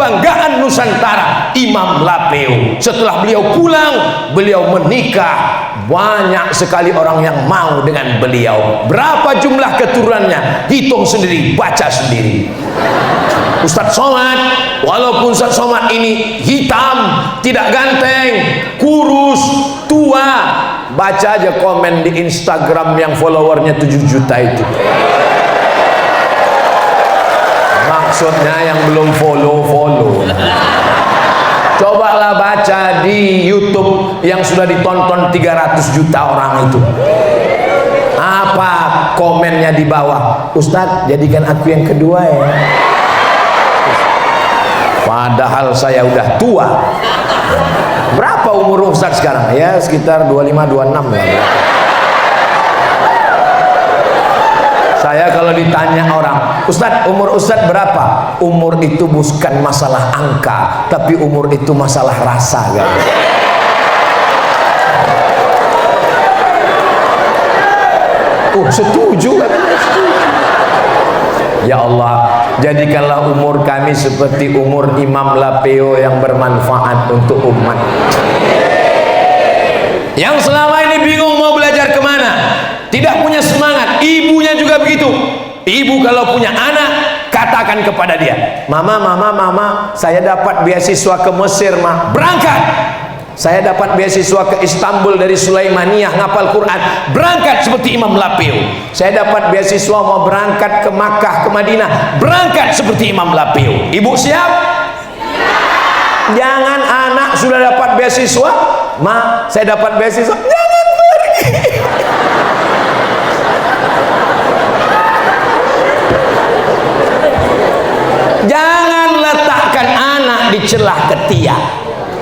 kebanggaan Nusantara, Imam Lapeo. Setelah beliau pulang, beliau menikah. Banyak sekali orang yang mau dengan beliau. Berapa jumlah keturunannya? Hitung sendiri, baca sendiri. Ustadz Somad, walaupun Ustadz Somad ini hitam, tidak ganteng, kurus, tua, baca aja komen di Instagram yang followernya 7 juta itu. Maksudnya yang belum follow. Cobalah baca di YouTube yang sudah ditonton 300 juta orang itu. Apa komennya di bawah? Ustadz, jadikan aku yang kedua ya. Padahal saya udah tua. Berapa umur Ustadz sekarang? Ya sekitar 25-26 ya. Saya kalau ditanya orang, Ustadz, umur Ustadz berapa? Umur itu bukan masalah angka, tapi umur itu masalah rasa, guys. Setuju kan? Ya Allah, jadikanlah umur kami seperti umur Imam Lapeo yang bermanfaat untuk umat. Yang selama ini bingung mau belajar kemana, tidak punya semangat. Ibunya juga begitu. Ibu kalau punya anak, katakan kepada dia, mama, saya dapat beasiswa ke Mesir, ma. Berangkat. Saya dapat beasiswa ke Istanbul dari Sulaimaniyah, ngapal Quran. Berangkat seperti Imam Lapeo. Saya dapat beasiswa mau berangkat ke Makkah, ke Madinah. Berangkat seperti Imam Lapeo. Ibu siap? Jangan anak sudah dapat beasiswa, ma, saya dapat beasiswa, jangan pergi. Jangan letakkan anak di celah ketiak.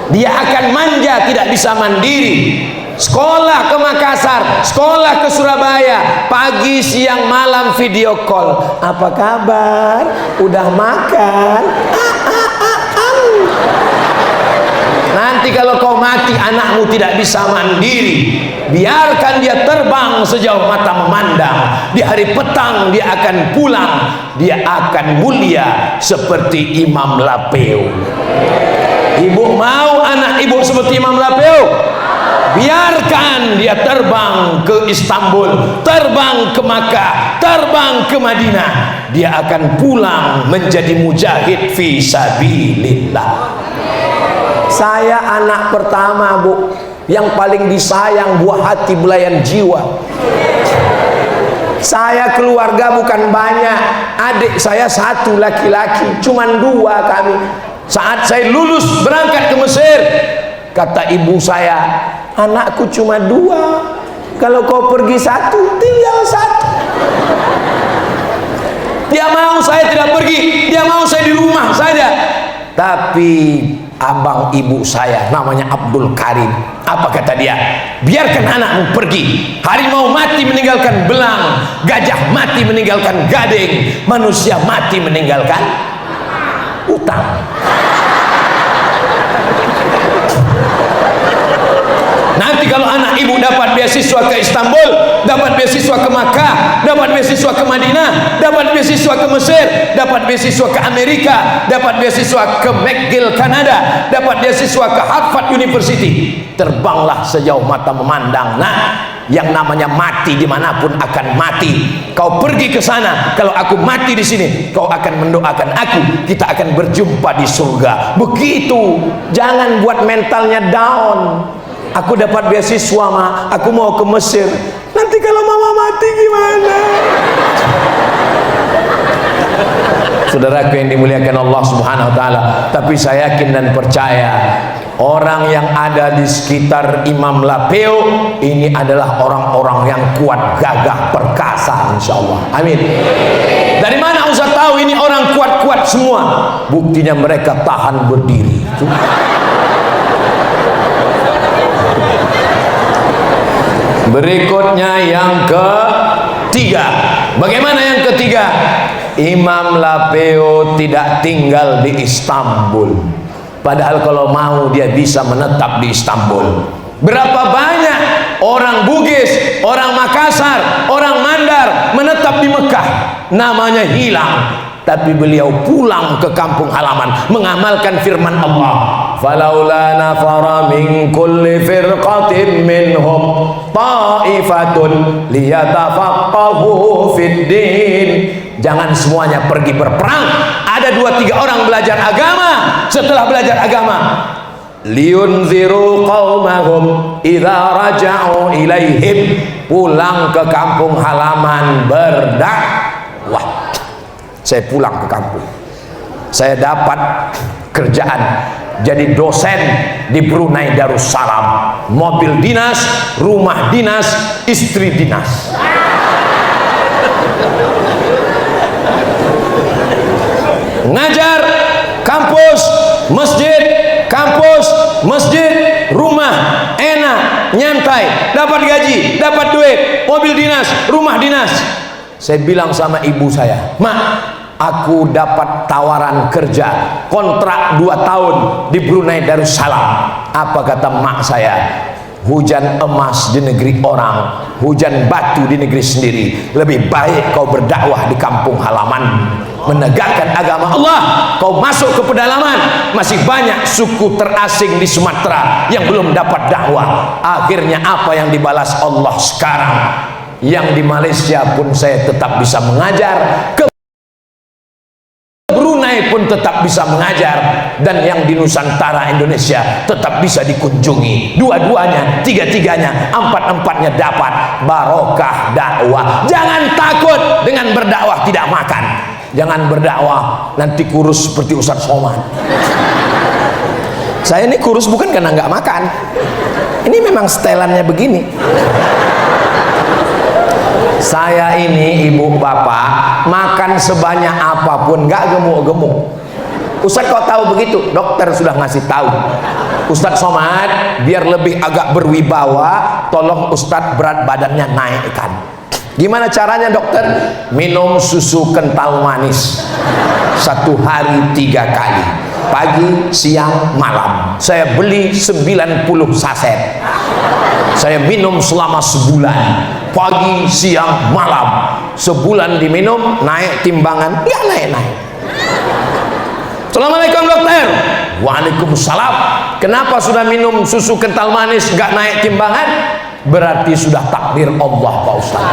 Dia akan manja, tidak bisa mandiri. Sekolah ke Makassar, sekolah ke Surabaya, pagi, siang, malam video call. Apa kabar? Udah makan? Nanti kalau kau mati, anakmu tidak bisa mandiri. Biarkan dia terbang sejauh mata memandang. Di hari petang dia akan pulang. Dia akan mulia seperti Imam Lapeo. Ibu mau anak ibu seperti Imam Lapeo? Biarkan dia terbang ke Istanbul, terbang ke Makkah, terbang ke Madinah. Dia akan pulang menjadi mujahid fi sabilillah. Saya anak pertama, Bu, yang paling disayang, buah hati, belayan jiwa. Saya keluarga bukan banyak, adik saya satu laki-laki, cuman 2 kami. Saat saya lulus berangkat ke Mesir, kata ibu saya, anakku cuma 2, kalau kau pergi 1, tinggal 1. Dia mau saya tidak pergi, dia mau saya di rumah saja. Tapi abang ibu saya namanya Abdul Karim, apa kata dia? Biarkan anakmu pergi. Harimau mati meninggalkan belang, gajah mati meninggalkan gading, manusia mati meninggalkan utang. Nanti kalau anak ibu dapat beasiswa ke Istanbul, dapat beasiswa ke Makkah, dapat beasiswa ke Madinah, dapat beasiswa ke Mesir, dapat beasiswa ke Amerika, dapat beasiswa ke McGill Kanada, dapat beasiswa ke Harvard University, terbanglah sejauh mata memandang. Nah, yang namanya mati dimanapun akan mati. Kau pergi ke sana, kalau aku mati di sini, kau akan mendoakan aku, kita akan berjumpa di surga. Begitu, jangan buat mentalnya down. Aku dapat beasiswa, ma, aku mau ke Mesir. Nanti kalau mama mati gimana? Saudaraku yang dimuliakan Allah Subhanahu wa taala, tapi saya yakin dan percaya orang yang ada di sekitar Imam Lapeo ini adalah orang-orang yang kuat, gagah, perkasa, insyaallah. Amin. Dari mana Ustaz tahu ini orang kuat-kuat semua? Buktinya mereka tahan berdiri. Berikutnya yang ketiga. Bagaimana yang ketiga? Imam Lapeo tidak tinggal di Istanbul. Padahal kalau mau dia bisa menetap di Istanbul. Berapa banyak orang Bugis, orang Makassar, orang Mandar menetap di Mekah, namanya hilang. tapi beliau pulang ke kampung halaman mengamalkan firman Allah, falaula nafara min kulli firqatin minhum ta'ifatun liyatafaqahu fid din. Jangan semuanya pergi berperang, ada 2-3 orang belajar agama. Setelah belajar agama, liyunziru qaumahum idza raja'u ilaihim, pulang ke kampung halaman berdakwah. Saya pulang ke kampung, saya dapat kerjaan jadi dosen di Brunei Darussalam, mobil dinas, rumah dinas, istri dinas. Ngajar kampus, masjid, kampus, masjid, rumah, enak, nyantai, dapat gaji, dapat duit, mobil dinas, rumah dinas. Saya bilang sama ibu saya, "Mak, aku dapat tawaran kerja kontrak 2 tahun di Brunei Darussalam." Apa kata mak saya? Hujan emas di negeri orang, hujan batu di negeri sendiri. Lebih baik kau berdakwah di kampung halaman, menegakkan agama Allah. Kau masuk ke pedalaman, masih banyak suku terasing di Sumatera yang belum dapat dakwah. Akhirnya apa yang dibalas Allah sekarang? Yang di Malaysia pun saya tetap bisa mengajar, ke Brunei pun tetap bisa mengajar, dan yang di Nusantara Indonesia tetap bisa dikunjungi. Dua-duanya, tiga-tiganya, empat-empatnya dapat barokah dakwah. Jangan takut dengan berdakwah tidak makan. Jangan berdakwah nanti kurus seperti Ustadz Somad. Saya ini kurus bukan karena nggak makan, ini memang setelannya begini. Saya ini ibu bapak makan sebanyak apapun nggak gemuk-gemuk. Ustadz kok tahu begitu? Dokter sudah ngasih tahu. Ustadz Somad biar lebih agak berwibawa, tolong Ustadz berat badannya naikkan. Gimana caranya dokter? Minum susu kental manis 1 hari 3 kali, pagi, siang, malam. Saya beli 90 saset. Saya minum selama sebulan, pagi, siang, malam. Sebulan diminum, naik timbangan? Nggak naik-naik. Assalamualaikum dokter. Waalaikumsalam. Kenapa sudah minum susu kental manis nggak naik timbangan? Berarti sudah takdir Allah Pak Ustaz.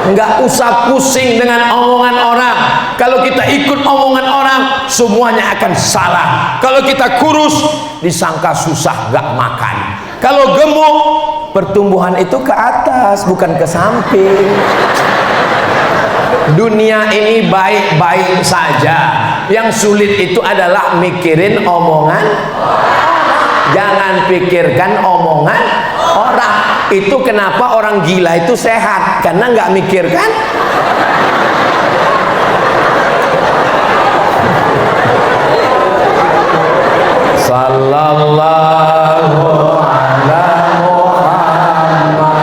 Nggak usah pusing dengan omongan orang. Kalau kita ikut omongan orang, semuanya akan salah. Kalau kita kurus, disangka susah nggak makan. Kalau gemuk, pertumbuhan itu ke atas, bukan ke samping. Dunia ini baik-baik saja. Yang sulit itu adalah mikirin omongan. Jangan pikirkan omongan orang. Itu kenapa orang gila itu sehat, karena nggak mikirkan. Sallallahu ala Muhammad,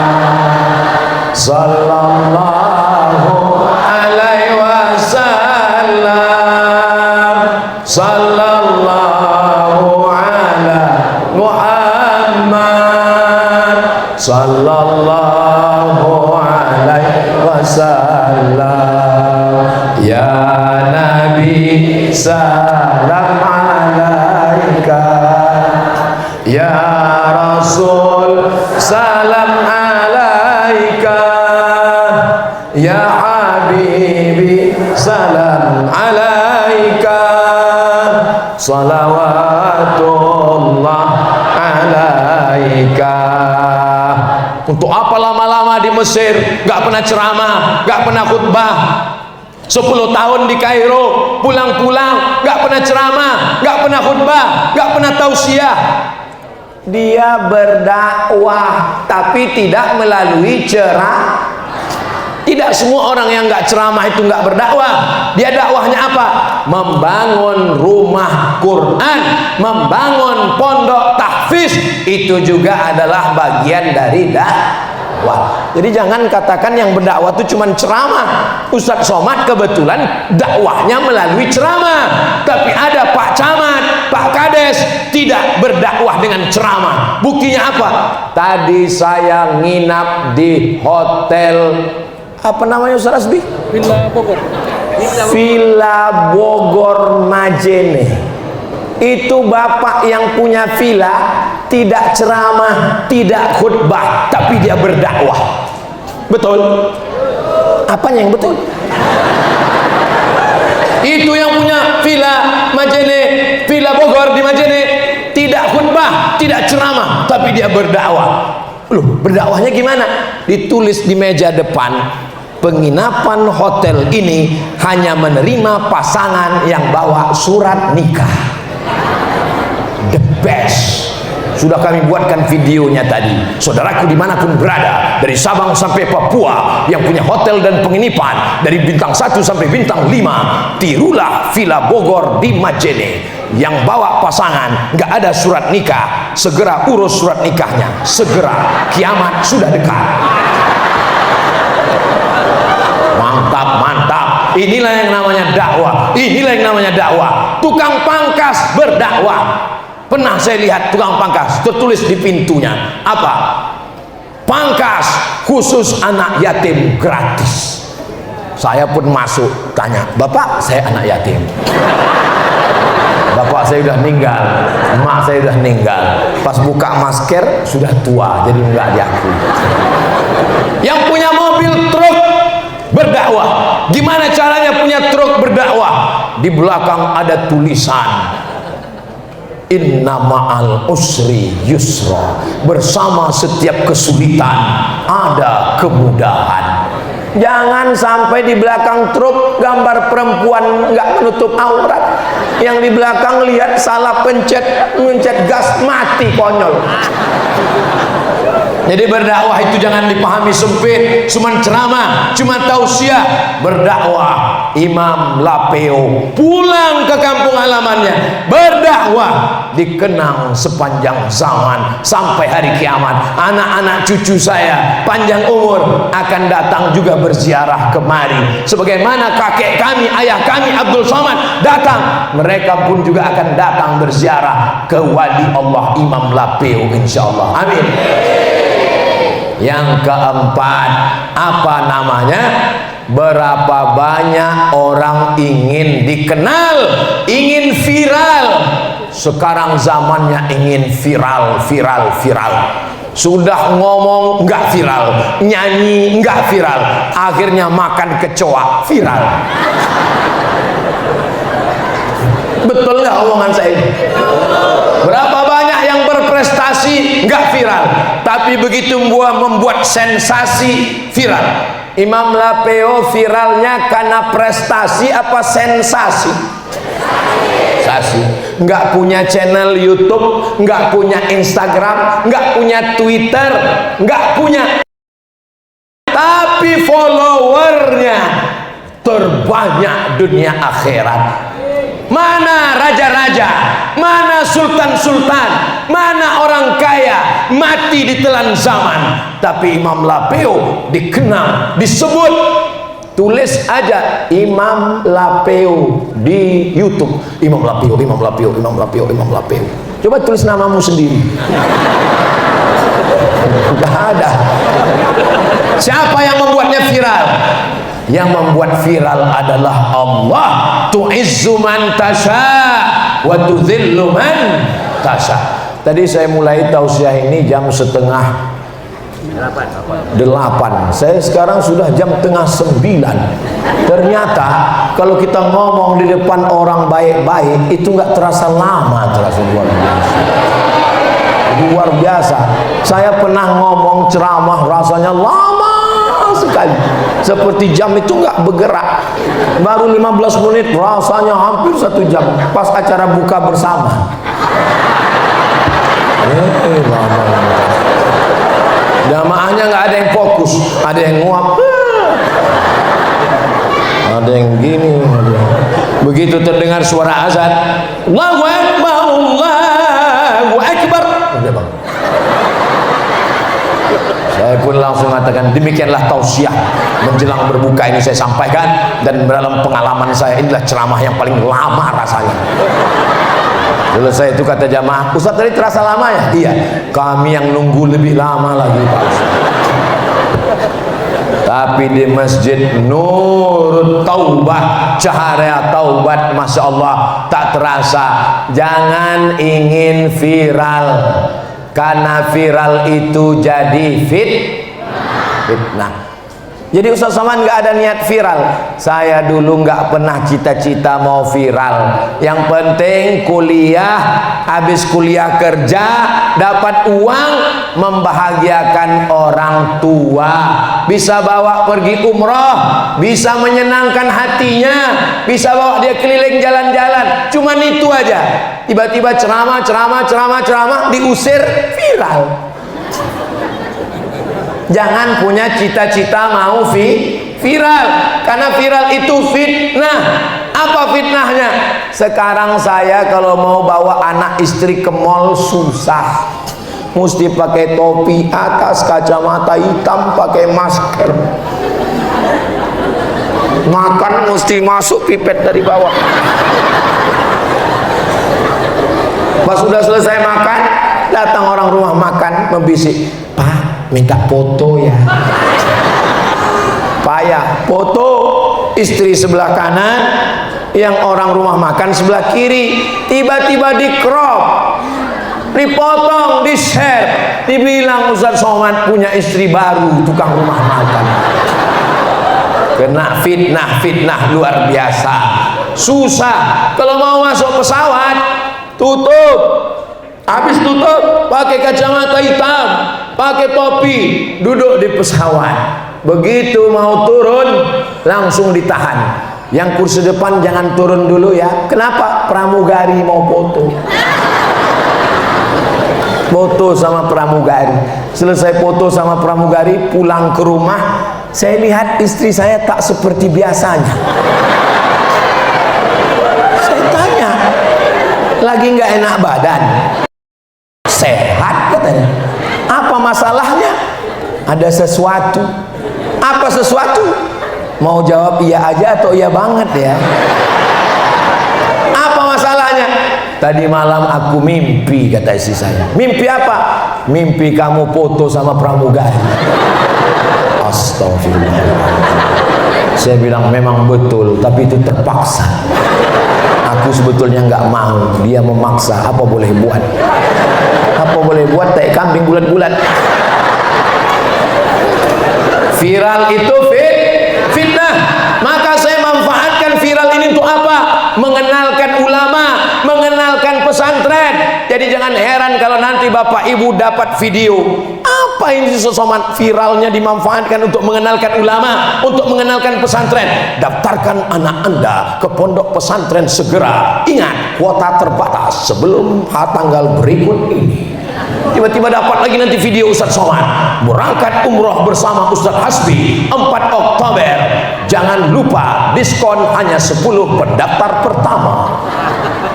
sallallahu alaihi wasallam, sallallahu ala Muhammad, sallallahu alaihi wasallam. Ya Nabi salam alaika, ya Rasul salam alaika, ya Habibi salam alaika, salawatullah alaika. Untuk apa lama-lama di Mesir, gak pernah ceramah, gak pernah khutbah. 10 tahun di Kairo, pulang-pulang gak pernah ceramah, gak pernah khutbah, gak pernah tausiah. Dia berdakwah tapi tidak melalui ceramah. Tidak semua orang yang gak ceramah itu gak berdakwah. Dia dakwahnya apa? Membangun rumah Quran, membangun pondok tahfiz. Itu juga adalah bagian dari dakwah. Jadi jangan katakan yang berdakwah itu cuma ceramah. Ustadz Somad kebetulan dakwahnya melalui ceramah. Tapi ada Pak Camat, Pak Kades tidak berdakwah dengan ceramah. Buktinya apa? Tadi saya nginap di hotel apa namanya Ustaz Asbi? Villa Bogor. Villa Bogor Majene. Itu bapak yang punya villa, tidak ceramah, tidak khutbah, tapi dia berdakwah. Betul? Apanya yang betul? Itu yang punya villa Majene, Villa Bogor di Majene, tidak khutbah, tidak ceramah, tapi dia berdakwah. Loh, berdakwahnya gimana? Ditulis di meja depan, penginapan hotel ini hanya menerima pasangan yang bawa surat nikah. The best. Sudah kami buatkan videonya tadi. Saudaraku dimanapun berada, dari Sabang sampai Papua, yang punya hotel dan penginapan dari bintang 1 sampai bintang 5, tirulah Villa Bogor di Majene. Yang bawa pasangan nggak ada surat nikah, segera urus surat nikahnya, segera, kiamat sudah dekat. Mantap, mantap. Inilah yang namanya dakwah. Inilah yang namanya dakwah. Tukang pangkas berdakwah. Pernah saya lihat tukang pangkas, tertulis di pintunya apa? Pangkas khusus anak yatim gratis. Saya pun masuk, tanya, Bapak, saya anak yatim. Bapak saya sudah meninggal, emak saya sudah meninggal. Pas buka masker sudah tua, jadi enggak diakui. Yang punya mobil truk berdakwah. Gimana caranya punya truk berdakwah? Di belakang ada tulisan, Inna ma'al usri yusra. Bersama setiap kesulitan ada kemudahan. Jangan sampai di belakang truk gambar perempuan nggak menutup aurat. Yang di belakang lihat salah pencet gas, mati konyol. Jadi berdakwah itu jangan dipahami sempit, cuman ceramah, cuma tausiah. Berdakwah, Imam Lapeo pulang ke kampung halamannya, berdakwah, dikenang sepanjang zaman sampai hari kiamat. Anak-anak cucu saya panjang umur akan datang juga berziarah kemari. Sebagaimana kakek kami, ayah kami Abdul Somad datang, mereka pun juga akan datang berziarah ke wali Allah Imam Lapeo, insyaallah. Amin. Yang keempat, apa namanya? Berapa banyak orang ingin dikenal, ingin viral. Sekarang zamannya ingin viral. Sudah ngomong nggak viral, nyanyi nggak viral, akhirnya makan kecoa viral. Betul nggak omongan saya? Berapa banyak yang berprestasi nggak viral, tapi begitu membuat sensasi viral. Imam Lapeo viralnya karena prestasi apa sensasi? Sensasi. Nggak punya channel YouTube, nggak punya Instagram, nggak punya Twitter, nggak punya, tapi followernya terbanyak dunia akhirat. Mana raja-raja, mana sultan-sultan, mana orang kaya mati ditelan zaman, tapi Imam Lapeo dikenang, disebut. Tulis aja Imam Lapeo di YouTube. Imam Lapeo, Imam Lapeo, Imam Lapeo, Imam Lapeo. Coba tulis namamu sendiri. Gak ada. Siapa yang membuatnya viral? Yang membuat viral adalah Allah. Tu'izzu man tasha wa tudhillu man tasha. Tadi saya mulai tausiah ini jam setengah 8. Saya sekarang sudah jam tengah 9. Ternyata kalau kita ngomong di depan orang baik-baik itu nggak terasa lama, terasa luar biasa. Saya pernah ngomong ceramah rasanya lama sekali, seperti jam itu nggak bergerak. Baru 15 menit rasanya hampir 1 jam pas acara buka bersama. Jamaahnya nggak ada yang fokus, ada yang nguap, ada yang gini. Begitu terdengar suara azan, Allahu Akbar, Allahu Akbar, udah bang. Saya pun langsung mengatakan demikianlah tausiah menjelang berbuka ini saya sampaikan, dan dalam pengalaman saya inilah ceramah yang paling lama rasanya. Selesai itu kata jamaah, Ustaz tadi terasa lama ya? Iya, kami yang nunggu lebih lama lagi Pak Ustaz. Tapi di masjid Nur Taubah, cahaya taubat, Masya Allah, tak terasa. Jangan ingin viral, karena viral itu jadi fitnah. Jadi Ustaz Somad nggak ada niat viral. Saya dulu nggak pernah cita-cita mau viral. Yang penting kuliah, habis kuliah kerja, dapat uang, membahagiakan orang tua, bisa bawa pergi umroh, bisa menyenangkan hatinya, bisa bawa dia keliling jalan-jalan. Cuman itu aja. Tiba-tiba ceramah, diusir viral. Jangan punya cita-cita mau viral, karena viral itu fitnah. Apa fitnahnya? Sekarang saya kalau mau bawa anak istri ke mall susah, mesti pakai topi atas, kacamata hitam, pakai masker. Makan mesti masuk pipet dari bawah. Pas sudah selesai makan, datang orang rumah makan membisik, "Pak, minta foto ya." Payah, foto istri sebelah kanan, yang orang rumah makan sebelah kiri. Tiba-tiba di crop, dipotong, di share, dibilang Ustaz Somad punya istri baru, tukang rumah makan. Kena fitnah luar biasa. Susah. Kalau mau masuk pesawat, tutup. Habis tutup, pakai kacamata hitam, pakai topi, duduk di pesawat. Begitu mau turun, langsung ditahan. Yang kursi depan jangan turun dulu ya. Kenapa? Pramugari mau foto. Foto sama pramugari. Selesai foto sama pramugari, pulang ke rumah, saya lihat istri saya tak seperti biasanya. Saya tanya, lagi nggak enak badan? Sehat katanya. Apa masalahnya? Ada sesuatu. Apa sesuatu? Mau jawab iya aja atau iya banget ya? Apa masalahnya? Tadi malam aku mimpi, kata istri saya. Mimpi apa? Mimpi kamu foto sama pramugari. Astagfirullah. Saya bilang memang betul, tapi itu terpaksa. Aku sebetulnya nggak mau, dia memaksa. Apa boleh buat? Apa boleh buat? Tai kambing bulat-bulat. Viral itu fitnah. Maka saya manfaatkan viral ini untuk apa? Mengenalkan ulama, mengenalkan pesantren. Jadi jangan heran kalau nanti bapak ibu dapat video. Apa ini sesoman viralnya dimanfaatkan untuk mengenalkan ulama, untuk mengenalkan pesantren. Daftarkan anak Anda ke pondok pesantren segera. Ingat, kuota terbatas sebelum tanggal berikut ini. Tiba-tiba dapat lagi nanti video Ustaz Somad berangkat umroh bersama Ustaz Hasbi 4 Oktober. Jangan lupa diskon hanya 10 pendaftar pertama.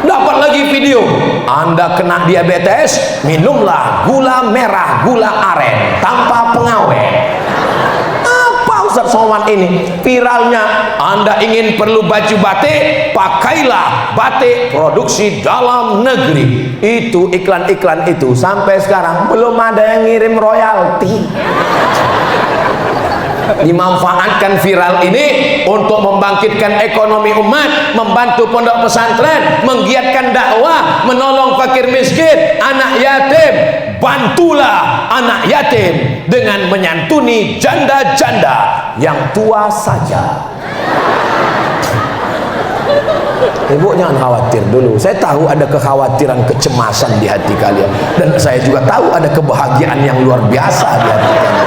Dapat lagi video, Anda kena diabetes, minumlah gula merah, gula aren tanpa pengawet. Apa Ustaz Somad ini? Viralnya, Anda ingin perlu baju batik, pakailah batik produksi dalam negeri. Itu iklan-iklan itu sampai sekarang belum ada yang ngirim royalti. Dimanfaatkan viral ini untuk membangkitkan ekonomi umat, membantu pondok pesantren, menggiatkan dakwah, menolong fakir miskin, anak yatim. Bantulah anak yatim dengan menyantuni janda-janda yang tua saja. Ibu jangan khawatir dulu. Saya tahu ada kekhawatiran, kecemasan di hati kalian, dan saya juga tahu ada kebahagiaan yang luar biasa di hati kalian.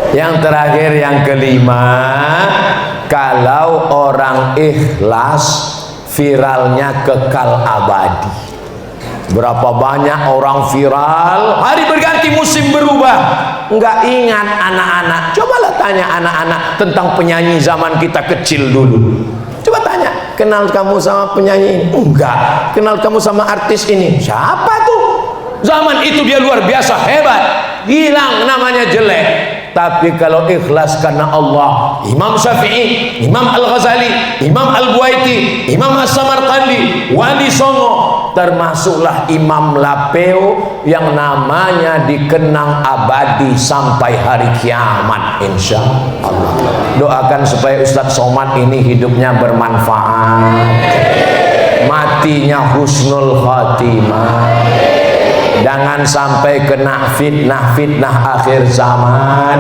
Yang terakhir, yang kelima, kalau orang ikhlas, viralnya kekal abadi. Berapa banyak orang viral, hari berganti musim berubah, nggak ingat anak-anak. Cobalah tanya anak-anak tentang penyanyi zaman kita kecil dulu. Coba tanya, kenal kamu sama penyanyi ini? Enggak. Kenal kamu sama artis ini? Siapa tuh? Zaman itu dia luar biasa hebat, hilang namanya jelek. tapi kalau ikhlas karena Allah. Imam Syafi'i, Imam Al-Ghazali, Imam Al-Buaiti, Imam As-Samarqandi, Wali Songo, termasuklah Imam Lapeo yang namanya dikenang abadi sampai hari kiamat insya Allah. Doakan supaya Ustadz Somad ini hidupnya bermanfaat, matinya husnul khatimah, jangan sampai kena fitnah akhir zaman.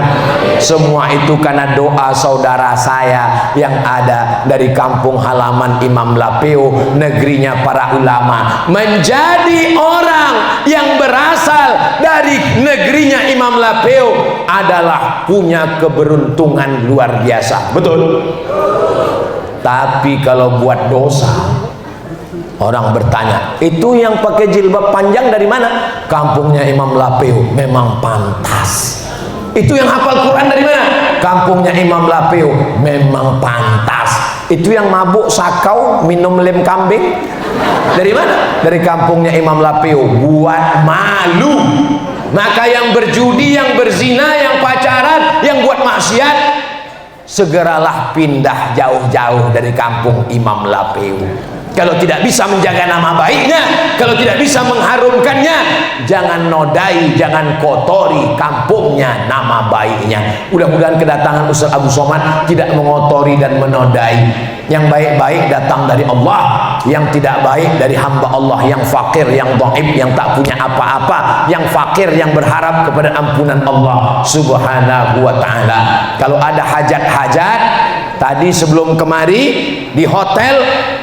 Semua itu karena doa saudara saya yang ada dari kampung halaman Imam Lapeo, negerinya para ulama. Menjadi orang yang berasal dari negerinya Imam Lapeo adalah punya keberuntungan luar biasa, betul? Tapi kalau buat dosa, orang bertanya, itu yang pakai jilbab panjang dari mana? Kampungnya Imam Lapeo. Memang pantas. Itu yang hafal Quran dari mana? Kampungnya Imam Lapeo. Memang pantas. Itu yang mabuk sakau minum lem kambing dari mana? Dari kampungnya Imam Lapeo. Buat malu. Maka yang berjudi, yang berzina, yang pacaran, yang buat maksiat, segeralah pindah jauh-jauh dari kampung Imam Lapeo. Kalau tidak bisa menjaga nama baiknya, kalau tidak bisa mengharumkannya, jangan nodai, jangan kotori kampungnya, nama baiknya. Mudah-mudahan kedatangan Ustaz Abu Somad tidak mengotori dan menodai. Yang baik-baik datang dari Allah, yang tidak baik dari hamba Allah, yang fakir, yang dhaif, yang tak punya apa-apa, yang fakir, yang berharap kepada ampunan Allah Subhanahu wa ta'ala. Kalau ada hajat-hajat, tadi sebelum kemari di hotel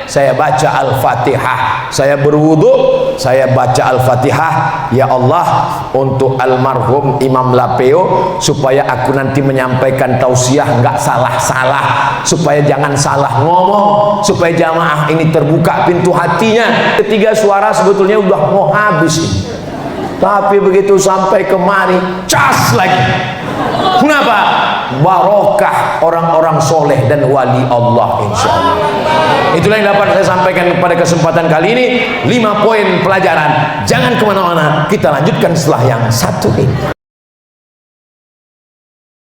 saya baca Al-Fatihah, saya berwudu, saya baca Al-Fatihah. Ya Allah, untuk almarhum Imam Lapeo, supaya aku nanti menyampaikan tausiah nggak salah-salah, supaya jangan salah ngomong, supaya jamaah ini terbuka pintu hatinya. Ketiga suara sebetulnya udah mau habis ini, tapi begitu sampai kemari cas lagi. Kenapa? Barokah orang-orang soleh dan wali Allah insya Allah. Itulah yang dapat saya sampaikan pada kesempatan kali ini. 5 poin pelajaran. Jangan kemana-mana, kita lanjutkan setelah yang satu ini.